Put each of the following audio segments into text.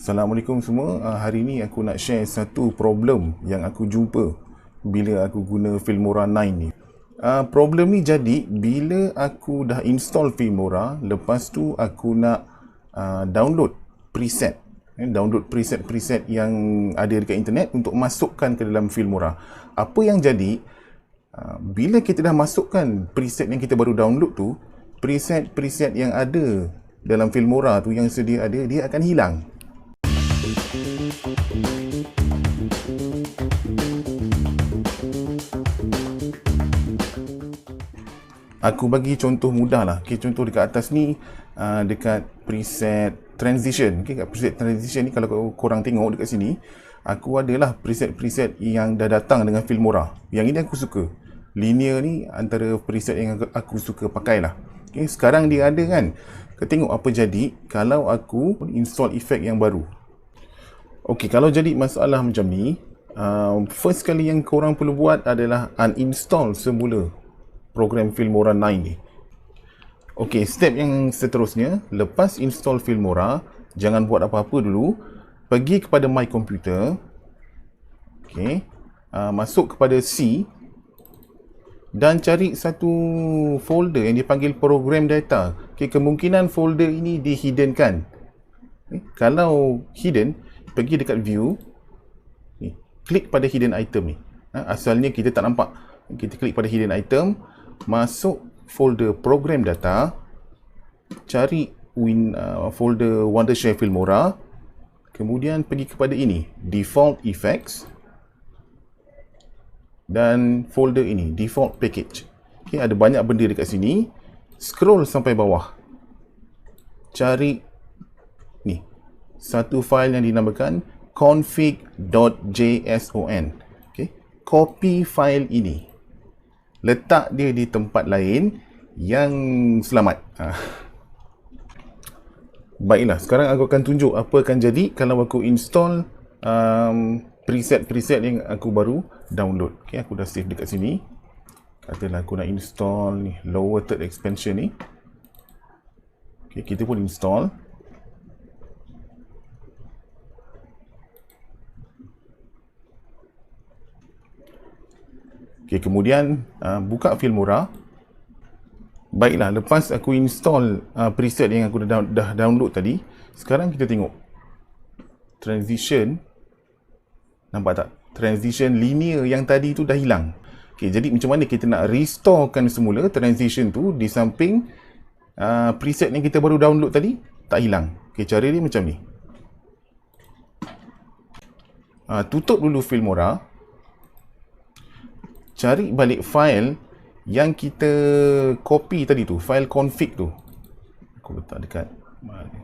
Assalamualaikum semua. Hari ni aku nak share satu problem yang aku jumpa bila aku guna Filmora 9 ni. Problem ni jadi bila aku dah install Filmora, lepas tu aku nak download preset. Download preset-preset yang ada dekat internet untuk masukkan ke dalam Filmora. Apa yang jadi, bila kita dah masukkan preset yang kita baru download tu, preset-preset yang ada dalam Filmora tu yang sedia ada, dia akan hilang. Aku bagi contoh mudah lah. Okay, contoh dekat atas ni, dekat preset transition. Okay, kat preset transition ni, kalau korang tengok dekat sini, aku adalah preset-preset yang dah datang dengan Filmora. Yang ini aku suka. Linear ni antara preset yang aku suka pakai lah. Okay, sekarang dia ada kan. Kita tengok apa jadi kalau aku install efek yang baru. Okey, kalau jadi masalah macam ni, first kali yang korang perlu buat adalah uninstall semula program Filmora 9 ni. Okey, step yang seterusnya, lepas install Filmora, jangan buat apa-apa dulu. Pergi kepada My Computer. Okey, masuk kepada C dan cari satu folder yang dipanggil program data. Okey, kemungkinan folder ini dihiddenkan. Okay, kalau hidden, pergi dekat view ni, klik pada hidden item ni. Asalnya kita tak nampak. Kita klik pada hidden item, masuk folder program data, cari folder Wondershare Filmora, kemudian pergi kepada ini, default effects, dan folder ini, default package. Okay, ada banyak benda dekat sini. Scroll sampai bawah, cari ni, satu file yang dinamakan config.json. Okay, copy file ini, letak dia di tempat lain yang selamat. Baiklah, sekarang aku akan tunjuk apa akan jadi kalau aku install preset-preset yang aku baru download. Okay, aku dah save dekat sini. Katalah aku nak install ni, lower third expansion ni. Okay, kita pun install. Okay, kemudian buka Filmora. Baiklah, lepas aku install preset yang aku dah download tadi, sekarang kita tengok transition. Nampak tak? Transition linear yang tadi tu dah hilang. Okay, jadi macam mana kita nak restorekan semula transition tu di samping preset yang kita baru download tadi tak hilang. Okay, cara dia macam ni. Tutup dulu Filmora. Cari balik file yang kita copy tadi tu, file config tu. Aku letak dekat mana?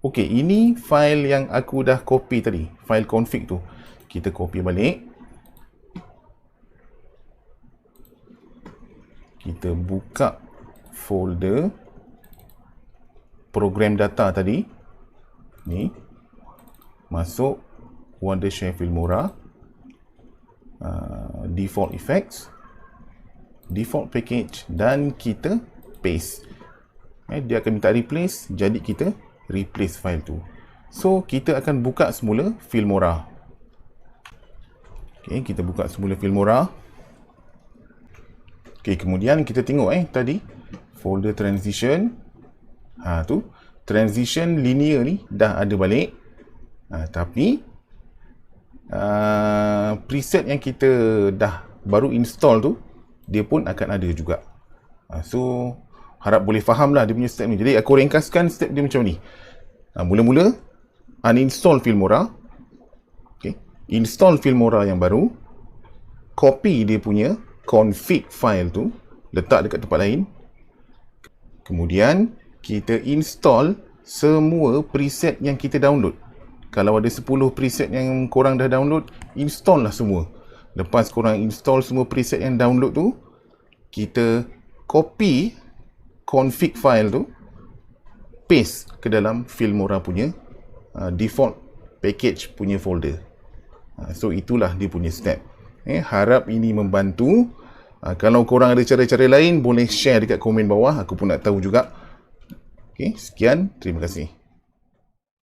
Okey, ini file yang aku dah copy tadi, file config tu. Kita copy balik. Kita buka folder program data tadi. Ni. Masuk Wondershare Filmora, default effects, default package, dan kita paste. Dia akan minta replace, jadi kita replace file tu. So kita akan buka semula Filmora. Okay, kita buka semula Filmora. Okay, kemudian kita tengok tadi folder transition. Tu transition linear ni dah ada balik. Tapi preset yang kita dah baru install tu, dia pun akan ada juga. So harap boleh faham lah dia punya step ni. Jadi aku ringkaskan step dia macam ni. Mula-mula uninstall Filmora. Okay, install Filmora yang baru, copy dia punya config file tu, letak dekat tempat lain. Kemudian kita install semua preset yang kita download. Kalau ada 10 preset yang korang dah download, install lah semua. Lepas korang install semua preset yang download tu, kita copy config file tu, paste ke dalam Filmora punya default package punya folder. So itulah dia punya step. Harap ini membantu. Kalau korang ada cara-cara lain, boleh share dekat komen bawah. Aku pun nak tahu juga Okey, sekian. Terima kasih.